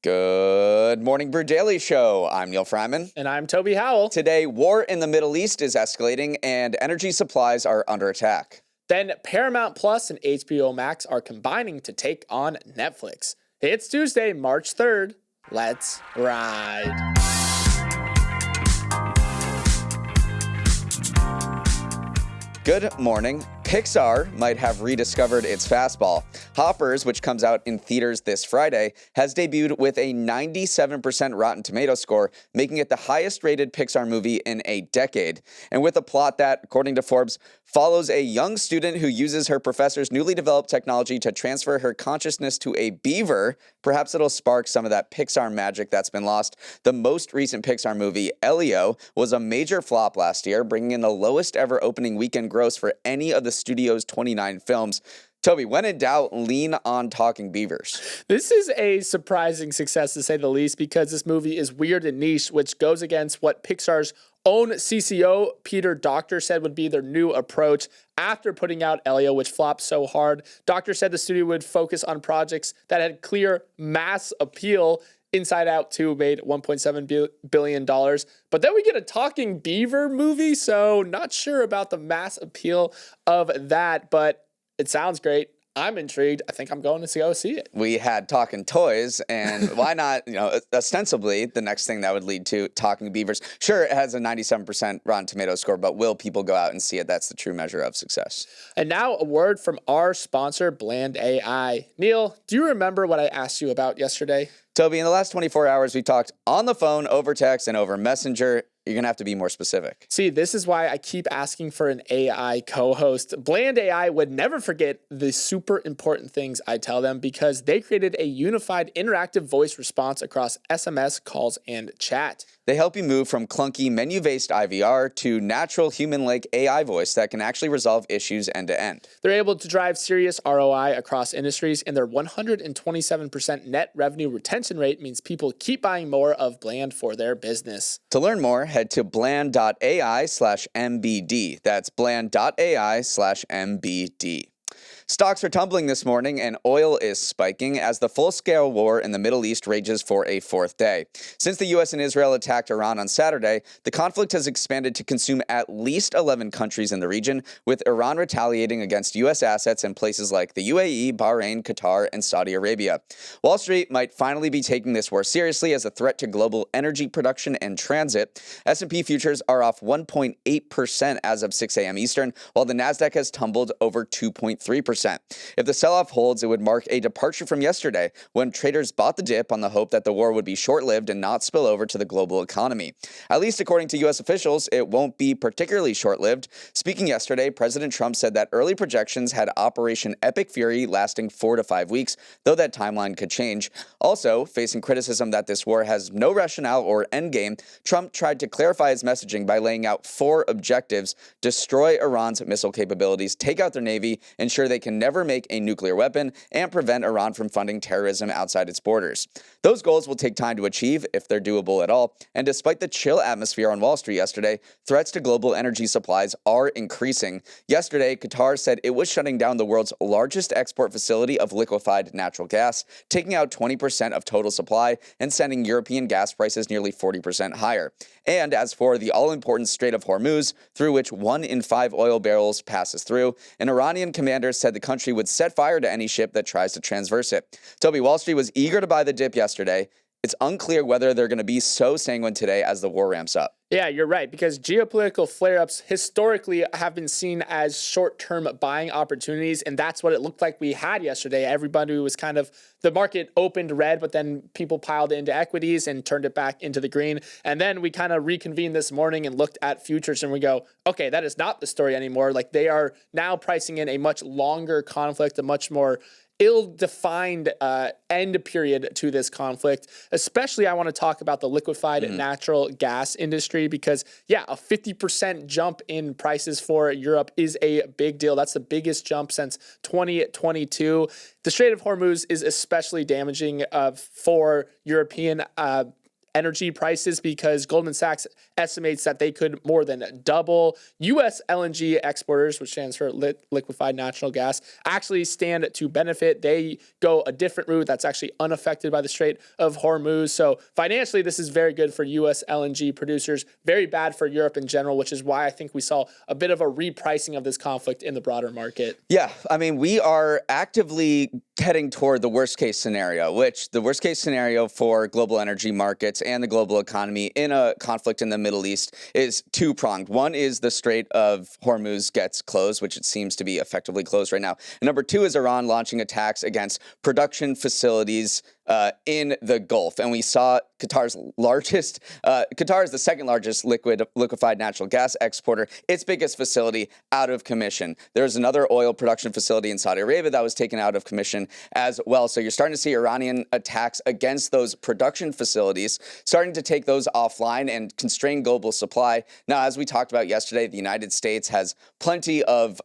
Good morning, Brew Daily show. I'm Neal Freyman. And I'm Toby Howell. Today, war in the Middle East is escalating and energy supplies are under attack. Then Paramount Plus and HBO Max are combining to take on Netflix. It's Tuesday, March 3rd. Let's ride. Good morning. Pixar might have rediscovered its fastball. Hoppers, which comes out in theaters this Friday, has debuted with a 97% Rotten Tomatoes score, making it the highest-rated Pixar movie in a decade. And with a plot that, according to Forbes, follows a young student who uses her professor's newly developed technology to transfer her consciousness to a beaver, perhaps it'll spark some of that Pixar magic that's been lost. The most recent Pixar movie, Elio, was a major flop last year, bringing in the lowest ever opening weekend gross for any of the studio's 29 films. Toby, when in doubt, lean on talking beavers. This is a surprising success, to say the least, because this movie is weird and niche, which goes against what Pixar's own CCO, Peter Docter, said would be their new approach after putting out Elio, which flopped so hard. Docter said the studio would focus on projects that had clear mass appeal. Inside Out 2 made $1.7 billion. But then we get a talking beaver movie, so not sure about the mass appeal of that, but it sounds great. I'm intrigued. I think I'm going to go see it. We had talking toys, and why not, ostensibly, the next thing that would lead to talking beavers. Sure, it has a 97% Rotten Tomatoes score, but will people go out and see it? That's the true measure of success. And now a word from our sponsor, bland.ai. Neal, do you remember what I asked you about yesterday? Toby, in the last 24 hours, we talked on the phone, over text, and over Messenger. You're going to have to be more specific. See, this is why I keep asking for an AI co-host. Bland.ai would never forget the super important things I tell them because they created a unified interactive voice response across SMS, calls, and chat. They help you move from clunky menu-based IVR to natural human-like AI voice that can actually resolve issues end-to-end. They're able to drive serious ROI across industries, and their 127% net revenue retention rate means people keep buying more of Bland for their business. To learn more, head to bland.ai/MBD. That's bland.ai/MBD. Stocks are tumbling this morning and oil is spiking as the full-scale war in the Middle East rages for a fourth day. Since the U.S. and Israel attacked Iran on Saturday, the conflict has expanded to consume at least 11 countries in the region, with Iran retaliating against U.S. assets in places like the UAE, Bahrain, Qatar, and Saudi Arabia. Wall Street might finally be taking this war seriously as a threat to global energy production and transit. S&P futures are off 1.8% as of 6 a.m. Eastern, while the Nasdaq has tumbled over 2.3%. If the sell-off holds, it would mark a departure from yesterday when traders bought the dip on the hope that the war would be short-lived and not spill over to the global economy. At least according to U.S. officials, it won't be particularly short-lived. Speaking yesterday, President Trump said that early projections had Operation Epic Fury lasting 4 to 5 weeks, though that timeline could change. Also, facing criticism that this war has no rationale or endgame, Trump tried to clarify his messaging by laying out 4 objectives: destroy Iran's missile capabilities, take out their navy, ensure they can never make a nuclear weapon, and prevent Iran from funding terrorism outside its borders. Those goals will take time to achieve, if they're doable at all, and despite the chill atmosphere on Wall Street yesterday, threats to global energy supplies are increasing. Yesterday, Qatar said it was shutting down the world's largest export facility of liquefied natural gas, taking out 20% of total supply and sending European gas prices nearly 40% higher. And as for the all-important Strait of Hormuz, through which 1 in 5 oil barrels passes through, an Iranian commander said the country would set fire to any ship that tries to transverse it. Toby, Wall Street was eager to buy the dip yesterday. It's unclear whether they're going to be so sanguine today as the war ramps up. Yeah, you're right, because geopolitical flare-ups historically have been seen as short-term buying opportunities, and that's what it looked like we had yesterday. Everybody was the market opened red, but then people piled into equities and turned it back into the green. And then we kind of reconvened this morning and looked at futures and we go, okay, that is not the story anymore. Like, they are now pricing in a much longer conflict, a much more ill-defined end period to this conflict. Especially, I want to talk about the liquefied natural gas industry because, yeah, a 50% jump in prices for Europe is a big deal. That's the biggest jump since 2022. The Strait of Hormuz is especially damaging for European energy prices because Goldman Sachs estimates that they could more than double. U.S. LNG exporters, which stands for liquefied natural gas, actually stand to benefit. They go a different route that's actually unaffected by the Strait of Hormuz. So financially, this is very good for U.S. LNG producers, very bad for Europe in general, which is why I think we saw a bit of a repricing of this conflict in the broader market. Yeah, I mean, we are actively heading toward the worst case scenario, which the worst case scenario for global energy markets and the global economy in a conflict in the Middle East is two-pronged. One is the Strait of Hormuz gets closed, which it seems to be effectively closed right now. And number two is Iran launching attacks against production facilities in the Gulf. And we saw Qatar is the second largest liquefied natural gas exporter, its biggest facility out of commission. There's another oil production facility in Saudi Arabia that was taken out of commission as well. So you're starting to see Iranian attacks against those production facilities, starting to take those offline and constrain global supply. Now, as we talked about yesterday, the United States has plenty of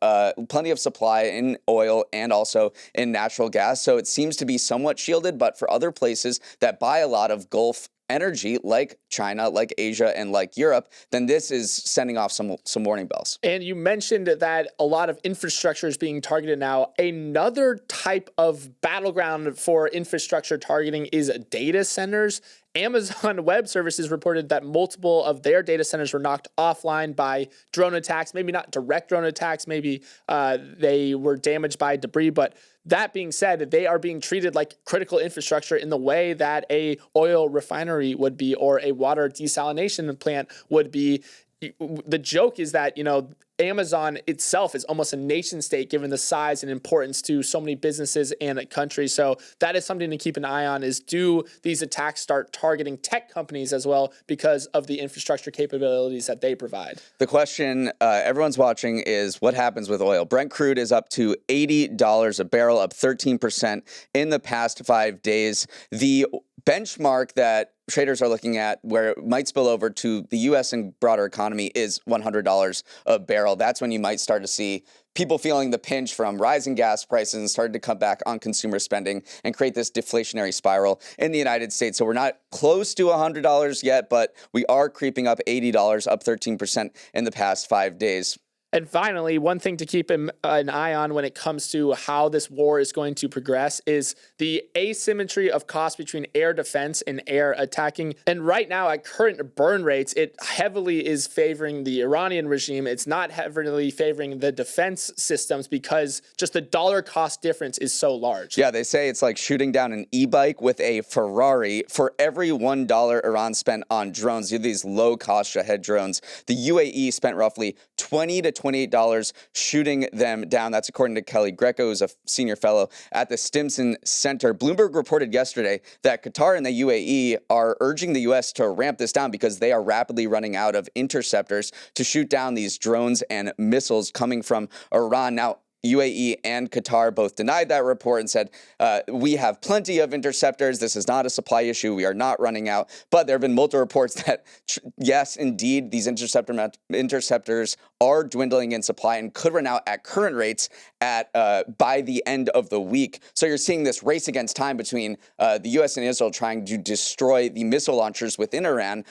supply in oil and also in natural gas. So it seems to be somewhat shielded, but for other places that buy a lot of Gulf energy, like China, like Asia, and like Europe, then this is sending off some warning bells. And you mentioned that a lot of infrastructure is being targeted now. Another type of battleground for infrastructure targeting is data centers. Amazon Web Services reported that multiple of their data centers were knocked offline by drone attacks, maybe not direct drone attacks, maybe they were damaged by debris, but that being said, they are being treated like critical infrastructure in the way that a oil refinery would be or a water desalination plant would be. The joke is that, Amazon itself is almost a nation state given the size and importance to so many businesses and countries. So that is something to keep an eye on, is do these attacks start targeting tech companies as well because of the infrastructure capabilities that they provide? The question everyone's watching is what happens with oil. Brent crude is up to $80 a barrel, up 13% in the past 5 days. The benchmark that traders are looking at where it might spill over to the U.S. and broader economy is $100 a barrel. That's when you might start to see people feeling the pinch from rising gas prices and starting to cut back on consumer spending and create this deflationary spiral in the United States. So we're not close to $100 yet, but we are creeping up $80, up 13% in the past 5 days. And finally, one thing to keep an eye on when it comes to how this war is going to progress is the asymmetry of cost between air defense and air attacking. And right now, at current burn rates, it heavily is favoring the Iranian regime. It's not heavily favoring the defense systems because just the dollar cost difference is so large. Yeah, they say it's like shooting down an e-bike with a Ferrari. For every $1 Iran spent on drones, these low-cost Shahed drones, the UAE spent roughly $20 to $28 shooting them down. That's according to Kelly Greco, who's a senior fellow at the Stimson Center. Bloomberg reported yesterday that Qatar and the UAE are urging the U.S. to ramp this down because they are rapidly running out of interceptors to shoot down these drones and missiles coming from Iran. Now, UAE and Qatar both denied that report and said, we have plenty of interceptors. This is not a supply issue. We are not running out. But there have been multiple reports that, yes, indeed, these interceptors are dwindling in supply and could run out at current rates by the end of the week. So you're seeing this race against time between the U.S. and Israel trying to destroy the missile launchers within Iran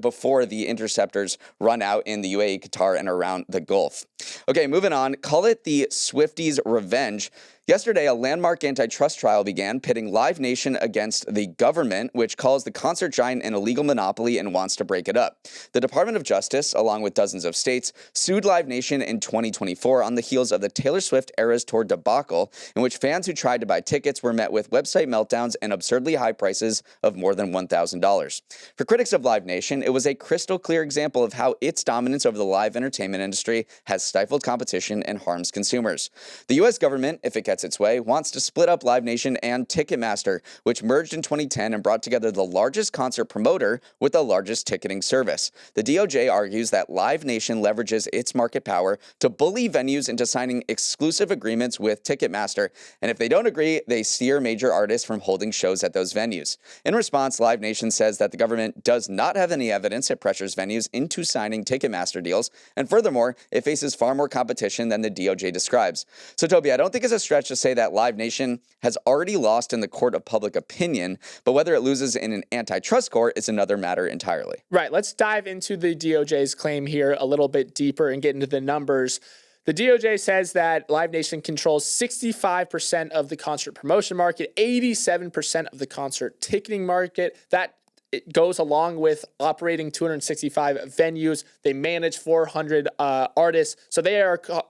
before the interceptors run out in the UAE, Qatar, and around the Gulf. Okay, moving on. Call it the Swifties' revenge. Yesterday, a landmark antitrust trial began pitting Live Nation against the government, which calls the concert giant an illegal monopoly and wants to break it up. The Department of Justice, along with dozens of states, sued Live Nation in 2024 on the heels of the Taylor Swift Eras Tour debacle, in which fans who tried to buy tickets were met with website meltdowns and absurdly high prices of more than $1,000. For critics of Live Nation, it was a crystal clear example of how its dominance over the live entertainment industry has stifled competition and harms consumers. The U.S. government, if it gets its way, wants to split up Live Nation and Ticketmaster, which merged in 2010 and brought together the largest concert promoter with the largest ticketing service. The DOJ argues that Live Nation leverages its market power to bully venues into signing exclusive agreements with Ticketmaster, and if they don't agree, they steer major artists from holding shows at those venues. In response, Live Nation says that the government does not have any evidence it pressures venues into signing Ticketmaster deals, and furthermore, it faces far more competition than the DOJ describes. So, Toby, I don't think it's a stretch let's just say that Live Nation has already lost in the court of public opinion, but whether it loses in an antitrust court is another matter entirely. Right. Let's dive into the DOJ's claim here a little bit deeper and get into the numbers. The DOJ says that Live Nation controls 65% of the concert promotion market, 87% of the concert ticketing market. That it goes along with operating 265 venues. They manage 400 artists. So the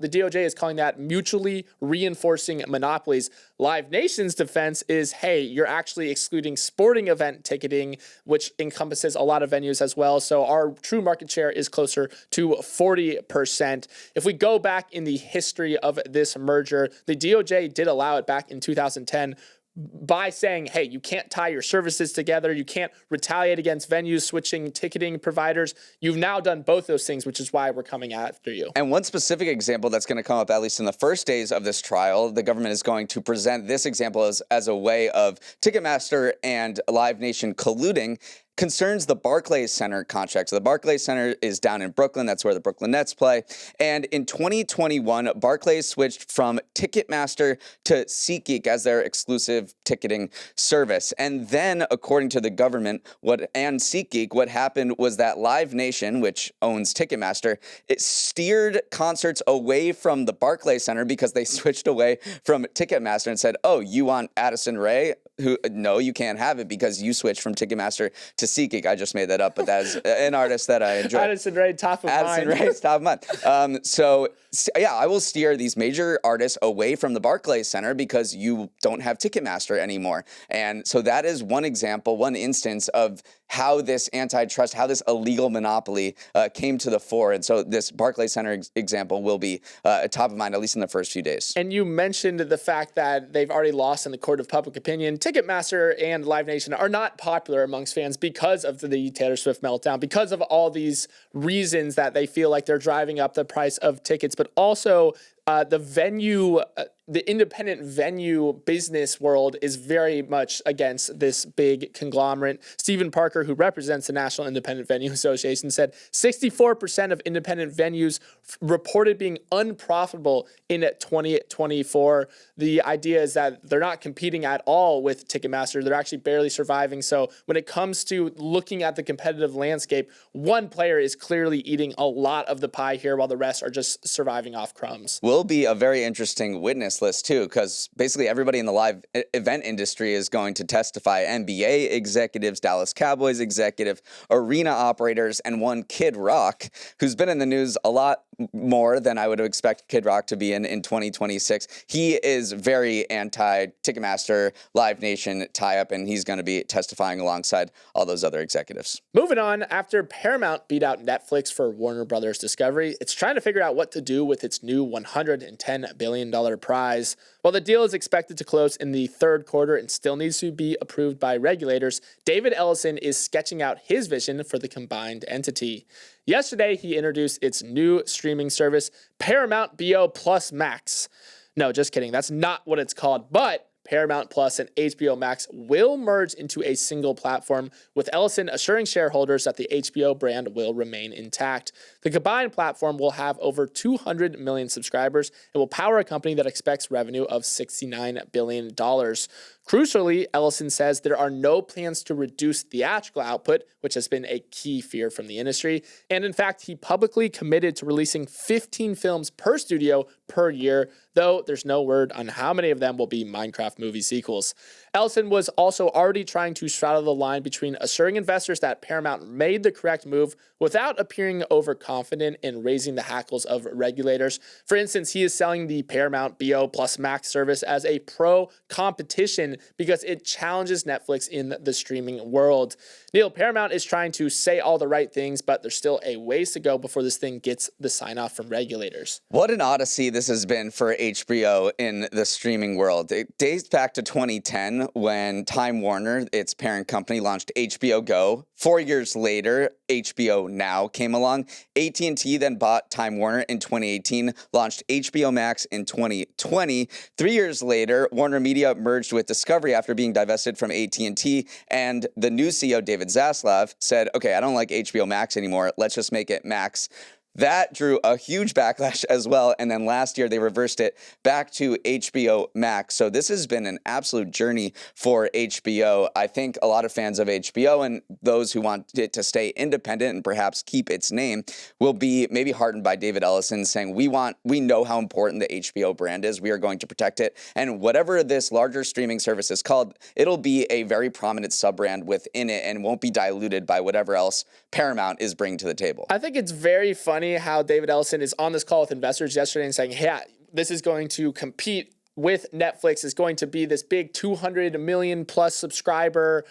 DOJ is calling that mutually reinforcing monopolies. Live Nation's defense is, hey, you're actually excluding sporting event ticketing, which encompasses a lot of venues as well. So our true market share is closer to 40%. If we go back in the history of this merger, the DOJ did allow it back in 2010 by saying, hey, you can't tie your services together. You can't retaliate against venues switching ticketing providers. You've now done both those things, which is why we're coming after you. And one specific example that's going to come up, at least in the first days of this trial, the government is going to present this example as a way of Ticketmaster and Live Nation colluding, concerns the Barclays Center contract. So the Barclays Center is down in Brooklyn. That's where the Brooklyn Nets play. And in 2021, Barclays switched from Ticketmaster to SeatGeek as their exclusive ticketing service. And then, according to the government and SeatGeek, what happened was that Live Nation, which owns Ticketmaster, it steered concerts away from the Barclays Center because they switched away from Ticketmaster and said, oh, you want Addison Rae? No, you can't have it because you switched from Ticketmaster to SeatGeek. I just made that up, but that is an artist that I enjoy. Addison Rae, top of mind. Addison Rae's top of mind. So, yeah, I will steer these major artists away from the Barclays Center because you don't have Ticketmaster anymore. And so that is one example, one instance of how this antitrust, how this illegal monopoly came to the fore. And so this Barclays Center example will be top of mind, at least in the first few days. And you mentioned the fact that they've already lost in the court of public opinion. Ticketmaster and Live Nation are not popular amongst fans because of the Taylor Swift meltdown, because of all these reasons that they feel like they're driving up the price of tickets, but also the independent venue business world is very much against this big conglomerate. Stephen Parker, who represents the National Independent Venue Association, said 64% of independent venues reported being unprofitable in 2024. The idea is that they're not competing at all with Ticketmaster. They're actually barely surviving. So when it comes to looking at the competitive landscape, one player is clearly eating a lot of the pie here while the rest are just surviving off crumbs. Will be a very interesting witness list too, because basically everybody in the live event industry is going to testify. NBA executives, Dallas Cowboys executive, arena operators, and one Kid Rock, who's been in the news a lot more than I would expect Kid Rock to be in 2026. He is very anti-Ticketmaster, Live Nation tie-up, and he's going to be testifying alongside all those other executives. Moving on, after Paramount beat out Netflix for Warner Brothers Discovery, it's trying to figure out what to do with its new $110 billion prize. While the deal is expected to close in the third quarter and still needs to be approved by regulators, David Ellison is sketching out his vision for the combined entity. Yesterday, he introduced its new streaming service, Paramount BO Plus Max. No, just kidding. That's not what it's called, but Paramount Plus and HBO Max will merge into a single platform, with Ellison assuring shareholders that the HBO brand will remain intact. The combined platform will have over 200 million subscribers and will power a company that expects revenue of $69 billion. Crucially, Ellison says there are no plans to reduce theatrical output, which has been a key fear from the industry. And in fact, he publicly committed to releasing 15 films per studio per year, though there's no word on how many of them will be Minecraft movie sequels. Ellison was also already trying to straddle the line between assuring investors that Paramount made the correct move without appearing overconfident and raising the hackles of regulators. For instance, he is selling the Paramount BO Plus Max service as a pro-competition because it challenges Netflix in the streaming world. Neal, Paramount is trying to say all the right things, but there's still a ways to go before this thing gets the sign-off from regulators. What an odyssey this has been for HBO in the streaming world. It dates back to 2010 when Time Warner, its parent company, launched HBO Go. 4 years later, HBO Now came along. AT&T then bought Time Warner in 2018, launched HBO Max in 2020. 3 years later, Warner Media merged with Discovery after being divested from AT&T, and the new CEO, David Zaslav, said, okay, I don't like HBO Max anymore. Let's just make it Max. That drew a huge backlash as well. And then last year, they reversed it back to HBO Max. So this has been an absolute journey for HBO. I think a lot of fans of HBO and those who want it to stay independent and perhaps keep its name will be maybe heartened by David Ellison saying, we know how important the HBO brand is. We are going to protect it. And whatever this larger streaming service is called, it'll be a very prominent sub-brand within it and won't be diluted by whatever else Paramount is bringing to the table. I think it's very funny how David Ellison is on this call with investors yesterday and saying, yeah, this is going to compete with Netflix, is going to be this big 200 million plus subscriber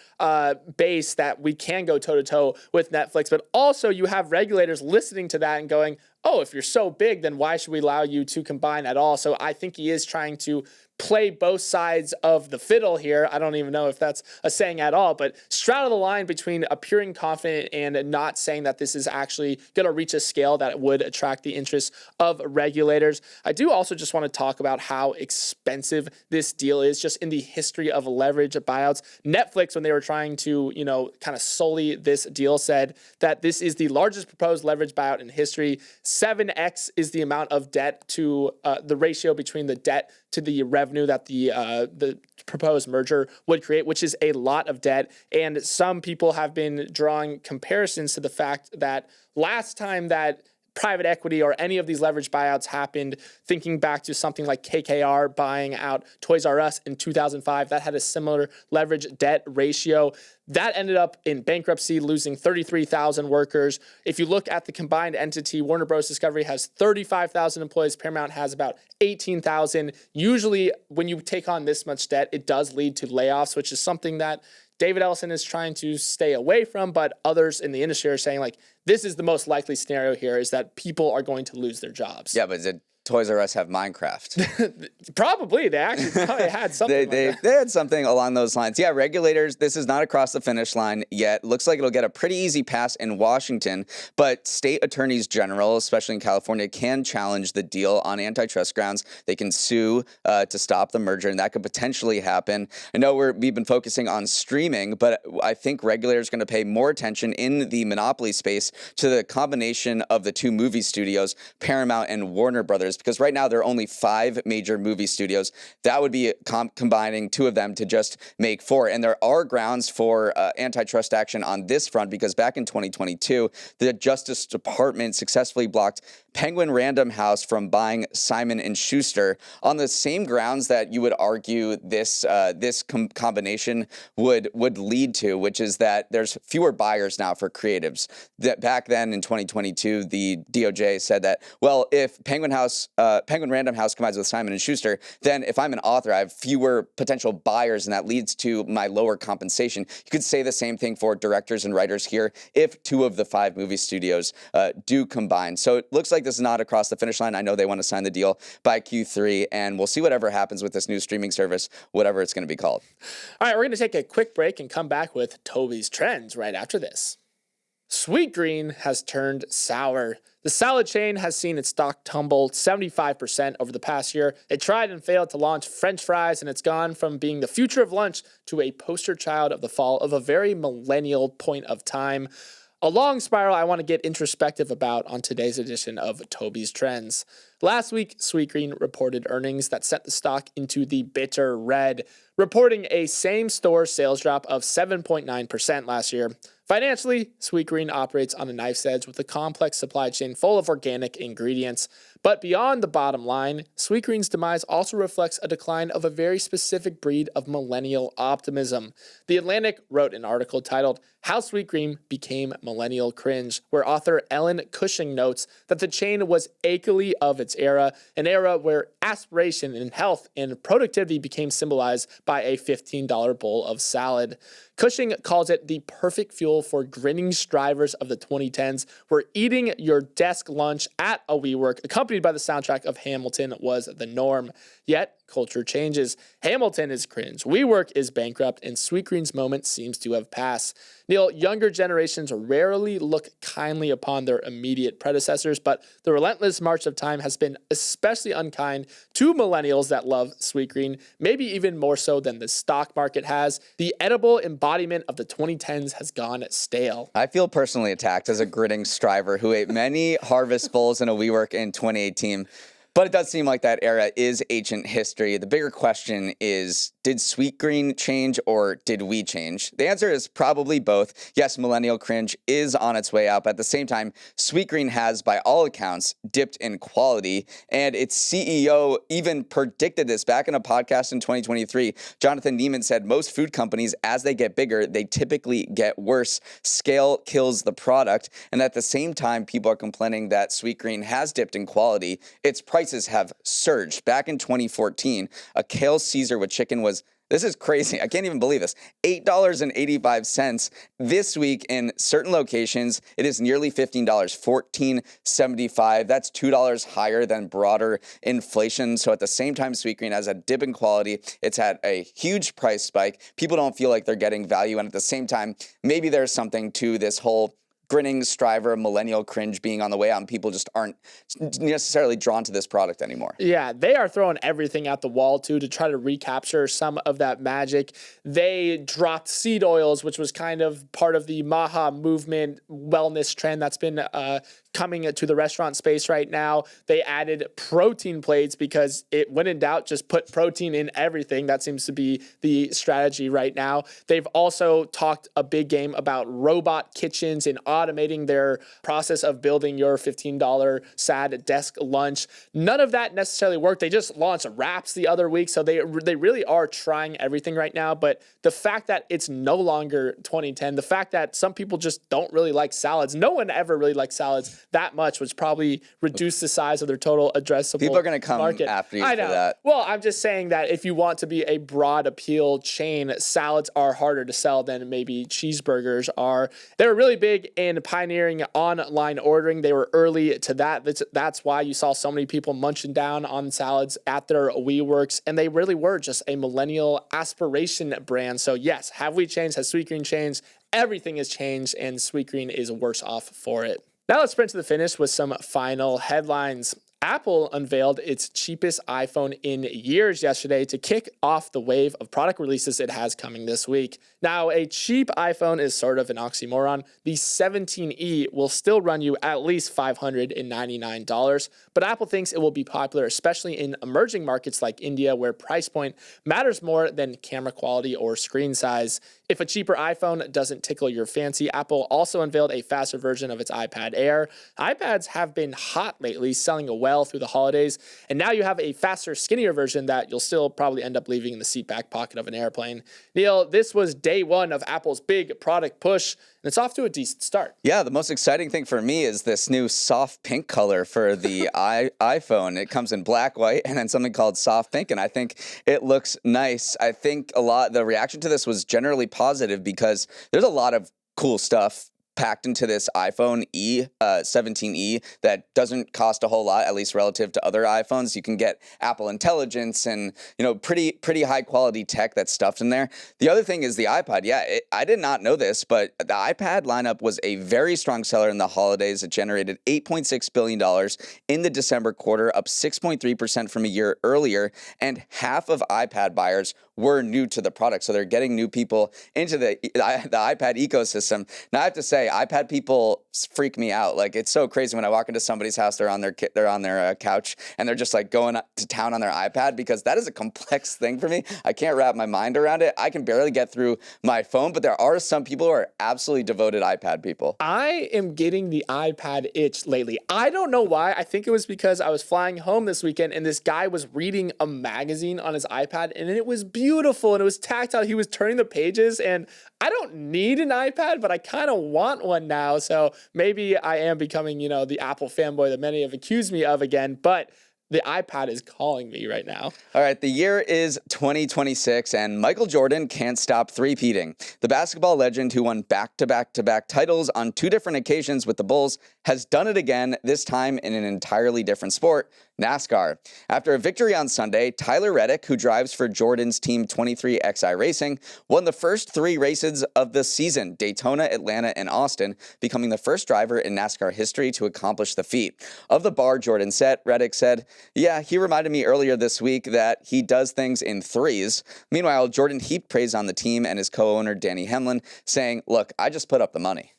base that we can go toe to toe with Netflix. But also you have regulators listening to that and going, oh, if you're so big, then why should we allow you to combine at all? So I think he is trying to play both sides of the fiddle here. I don't even know if that's a saying at all, but straddle the line between appearing confident and not saying that this is actually going to reach a scale that would attract the interest of regulators. I do also just want to talk about how expensive this deal is just in the history of leverage buyouts. Netflix, when they were trying to, kind of sully this deal, said that this is the largest proposed leverage buyout in history. 7x is the amount of debt to the ratio between the debt to the revenue that the proposed merger would create, which is a lot of debt. And some people have been drawing comparisons to the fact that last time that private equity or any of these leverage buyouts happened, thinking back to something like KKR buying out Toys R Us in 2005, that had a similar leverage debt ratio. That ended up in bankruptcy, losing 33,000 workers. If you look at the combined entity, Warner Bros. Discovery has 35,000 employees. Paramount has about 18,000. Usually, when you take on this much debt, it does lead to layoffs, which is something that David Ellison is trying to stay away from, but others in the industry are saying, like, this is the most likely scenario here, is that people are going to lose their jobs. Yeah, but did Toys R Us have Minecraft? Probably. They actually probably had something they had something along those lines. Yeah, regulators, this is not across the finish line yet. Looks like it'll get a pretty easy pass in Washington, but state attorneys general, especially in California, can challenge the deal on antitrust grounds. They can sue to stop the merger, and that could potentially happen. I know we've been focusing on streaming, but I think regulators are going to pay more attention in the monopoly space to the combination of the two movie studios, Paramount and Warner Brothers, because right now there are only 5 major movie studios. That would be combining 2 of them to just make 4. And there are grounds for antitrust action on this front, because back in 2022, the Justice Department successfully blocked Penguin Random House from buying Simon & Schuster on the same grounds that you would argue this combination would lead to, which is that there's fewer buyers now for creatives. That back then in 2022, the DOJ said that, well, if Penguin Random House combines with Simon & Schuster, then if I'm an author, I have fewer potential buyers, and that leads to my lower compensation. You could say the same thing for directors and writers here if 2 of the 5 movie studios do combine. So it looks like this is not across the finish line. I know they want to sign the deal by Q3, and we'll see whatever happens with this new streaming service, whatever it's going to be called. All right, we're going to take a quick break and come back with Toby's Trends right after this. Sweetgreen has turned sour. The salad chain has seen its stock tumble 75% over the past year. It tried and failed to launch French fries, and it's gone from being the future of lunch to a poster child of the fall of a very millennial point of time. A long spiral I want to get introspective about on today's edition of Toby's Trends. Last week, Sweetgreen reported earnings that sent the stock into the bitter red, reporting a same-store sales drop of 7.9% last year. Financially, Sweetgreen operates on a knife's edge with a complex supply chain full of organic ingredients. But beyond the bottom line, Sweetgreen's demise also reflects a decline of a very specific breed of millennial optimism. The Atlantic wrote an article titled "How Sweetgreen Became Millennial Cringe," where author Ellen Cushing notes that the chain was achy of its era, an era where aspiration and health and productivity became symbolized by a $15 bowl of salad. Cushing calls it the perfect fuel for grinning strivers of the 2010s, where eating your desk lunch at a WeWork, accompanied by the soundtrack of Hamilton, was the norm. Yet, culture changes. Hamilton is cringe, WeWork is bankrupt, and Sweetgreen's moment seems to have passed. Neal, younger generations rarely look kindly upon their immediate predecessors, but the relentless march of time has been especially unkind to millennials that love Sweetgreen, maybe even more so than the stock market has. The edible embodiment embodiment of the 2010s has gone stale. I feel personally attacked as a gritting striver who ate many Harvest Bowls in a WeWork in 2018. But it does seem like that era is ancient history. The bigger question is, did Sweetgreen change or did we change? The answer is probably both. Yes, millennial cringe is on its way out, but at the same time, Sweetgreen has, by all accounts, dipped in quality. And its CEO even predicted this back in a podcast in 2023. Jonathan Neiman said most food companies, as they get bigger, they typically get worse. Scale kills the product. And at the same time, people are complaining that Sweetgreen has dipped in quality. Its prices have surged. Back in 2014, a kale Caesar with chicken was, this is crazy, I can't even believe this, $8.85. This week in certain locations, it is nearly $15, $14.75. That's $2 higher than broader inflation. So at the same time, Sweetgreen has a dip in quality. It's had a huge price spike. People don't feel like they're getting value. And at the same time, maybe there's something to this whole grinning striver, millennial cringe being on the way out, and people just aren't necessarily drawn to this product anymore. Yeah, they are throwing everything at the wall, too, to try to recapture some of that magic. They dropped seed oils, which was kind of part of the Maha movement wellness trend that's been coming to the restaurant space right now. They added protein plates because when in doubt, just put protein in everything. That seems to be the strategy right now. They've also talked a big game about robot kitchens and automating their process of building your $15 sad desk lunch. None of that necessarily worked. They just launched wraps the other week, so they really are trying everything right now. But the fact that it's no longer 2010, the fact that some people just don't really like salads, no one ever really liked salads that much, which probably reduced the size of their total addressable People are going to come market. after you for that. Well, I'm just saying that if you want to be a broad appeal chain, salads are harder to sell than maybe cheeseburgers are. They're really big in pioneering online ordering. They were early to that. That's why you saw so many people munching down on salads at their WeWorks, and they really were just a millennial aspiration brand. So yes, have we changed? Has Sweetgreen changed? Everything has changed, and Sweetgreen is worse off for it. Now let's sprint to the finish with some final headlines. Apple unveiled its cheapest iPhone in years yesterday to kick off the wave of product releases it has coming this week. Now, a cheap iPhone is sort of an oxymoron. The 17e will still run you at least $599, but Apple thinks it will be popular, especially in emerging markets like India, where price point matters more than camera quality or screen size. If a cheaper iPhone doesn't tickle your fancy, Apple also unveiled a faster version of its iPad Air. iPads have been hot lately, selling well through the holidays, and now you have a faster, skinnier version that you'll still probably end up leaving in the seat back pocket of an airplane. Neal, this was day one of Apple's big product push, and it's off to a decent start. Yeah, the most exciting thing for me is this new soft pink color for the iPhone. It comes in black, white, and then something called soft pink, and I think it looks nice. I think the reaction to this was generally positive because there's a lot of cool stuff packed into this iPhone 17e that doesn't cost a whole lot, at least relative to other iPhones. You can get Apple Intelligence and pretty high quality tech that's stuffed in there. The other thing is the iPod. Yeah, I did not know this, but the iPad lineup was a very strong seller in the holidays. It generated $8.6 billion in the December quarter, up 6.3% from a year earlier, and half of iPad buyers were new to the product, so they're getting new people into the iPad ecosystem. Now I have to say, iPad people freak me out. Like, it's so crazy when I walk into somebody's house, they're on their couch and they're just like going to town on their iPad, because that is a complex thing for me. I can't wrap my mind around it. I can barely get through my phone, but there are some people who are absolutely devoted iPad people. I am getting the iPad itch lately. I don't know why. I think it was because I was flying home this weekend and this guy was reading a magazine on his iPad, and it was beautiful and it was tactile. He was turning the pages, and I don't need an iPad, but I kind of want one now. So maybe I am becoming, the Apple fanboy that many have accused me of again, but the iPad is calling me right now. All right, the year is 2026, and Michael Jordan can't stop three-peating. The basketball legend who won back-to-back-to-back titles on two different occasions with the Bulls has done it again, this time in an entirely different sport. NASCAR. After a victory on Sunday, Tyler Reddick, who drives for Jordan's Team 23XI Racing, won the first 3 races of the season, Daytona, Atlanta, and Austin, becoming the first driver in NASCAR history to accomplish the feat. Of the bar Jordan set, Reddick said, "Yeah, he reminded me earlier this week that he does things in threes." Meanwhile, Jordan heaped praise on the team and his co-owner Danny Hemlin, saying, "Look, I just put up the money."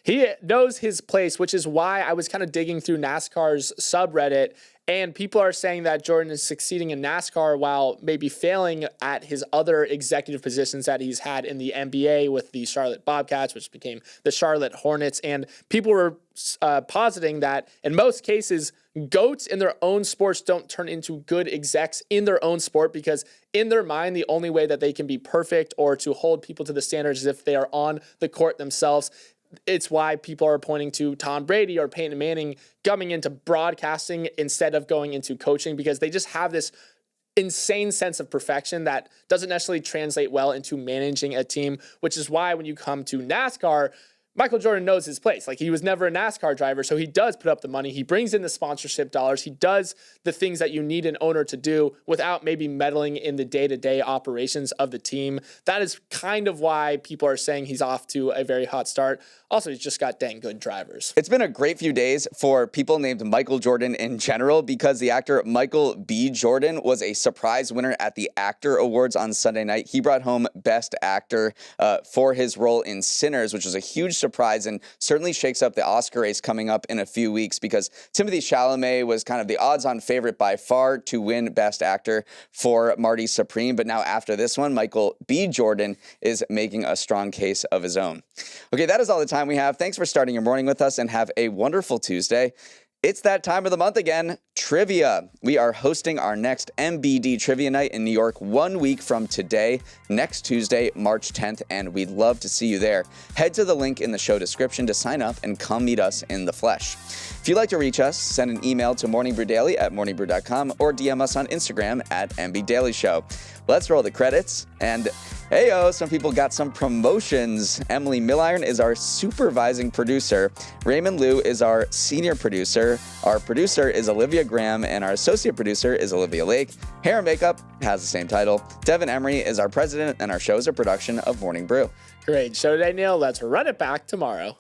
He knows his place, which is why I was kind of digging through NASCAR's subreddit, and people are saying that Jordan is succeeding in NASCAR while maybe failing at his other executive positions that he's had in the NBA with the Charlotte Bobcats, which became the Charlotte Hornets. And people were positing that in most cases, GOATs in their own sports don't turn into good execs in their own sport, because in their mind, the only way that they can be perfect or to hold people to the standards is if they are on the court themselves. It's why people are pointing to Tom Brady or Peyton Manning coming into broadcasting instead of going into coaching, because they just have this insane sense of perfection that doesn't necessarily translate well into managing a team, which is why when you come to NASCAR, Michael Jordan knows his place. Like, he was never a NASCAR driver, so he does put up the money. He brings in the sponsorship dollars. He does the things that you need an owner to do without maybe meddling in the day-to-day operations of the team. That is kind of why people are saying he's off to a very hot start. Also, he's just got dang good drivers. It's been a great few days for people named Michael Jordan in general, because the actor Michael B. Jordan was a surprise winner at the Actor Awards on Sunday night. He brought home Best Actor for his role in Sinners, which was a huge surprise and certainly shakes up the Oscar race coming up in a few weeks, because Timothée Chalamet was kind of the odds-on favorite by far to win Best Actor for Marty Supreme. But now after this one, Michael B. Jordan is making a strong case of his own. Okay, that is all the time we have. Thanks for starting your morning with us, and have a wonderful Tuesday. It's that time of the month again, trivia. We are hosting our next MBD Trivia Night in New York 1 week from today, next Tuesday, March 10th, and we'd love to see you there. Head to the link in the show description to sign up and come meet us in the flesh. If you'd like to reach us, send an email to morningbrew@morningbrew.com or DM us on Instagram @MBDailyShow. Let's roll the credits. And heyo, some people got some promotions. Emily Milliron is our supervising producer. Raymond Liu is our senior producer. Our producer is Olivia Graham, and our associate producer is Olivia Lake. Hair and Makeup has the same title. Devin Emery is our president, and our show is a production of Morning Brew. Great show today, Neal. Let's run it back tomorrow.